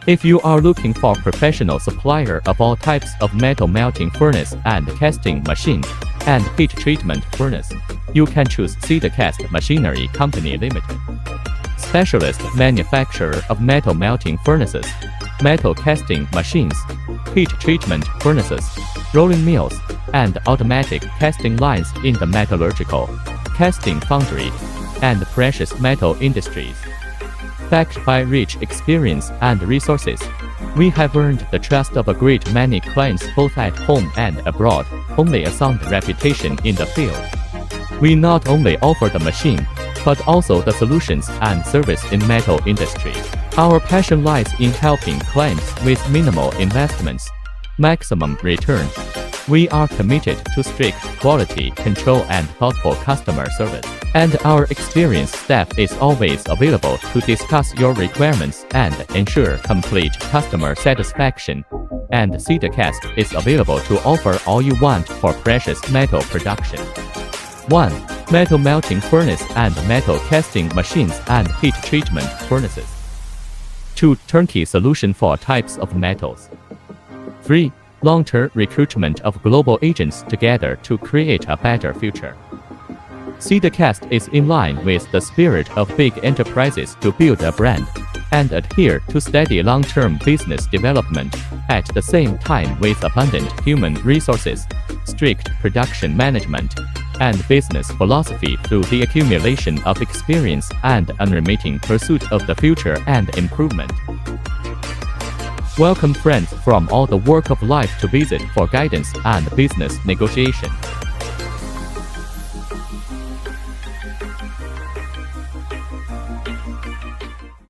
If you are looking for professional supplier of all types of metal melting furnace and casting machine and heat treatment furnace, you can choose CDOCAST Machinery Company Limited. Specialist manufacturer of metal melting furnaces, metal casting machines, heat treatment furnaces, rolling mills, and automatic casting lines in the metallurgical, casting foundry, and precious metal industries. Backed by rich experience and resources, we have earned the trust of a great many clients both at home and abroad, only a sound reputation in the field. We not only offer the machine, but also the solutions and service in metal industry. Our passion lies in helping clients with minimal investments, maximum return. We are committed to strict quality control and thoughtful customer service. And our experienced staff is always available to discuss your requirements and ensure complete customer satisfaction. And CDOCAST is available to offer all you want for precious metal production. 1. Metal melting furnace and metal casting machines and heat treatment furnaces. 2. Turnkey solution for types of metals. 3. Long-term recruitment of global agents together to create a better future. CDOCAST is in line with the spirit of big enterprises to build a brand and adhere to steady long-term business development, at the same time with abundant human resources, strict production management, and business philosophy through the accumulation of experience and unremitting pursuit of the future and improvement. Welcome friends from all the walk of life to visit for guidance and business negotiation.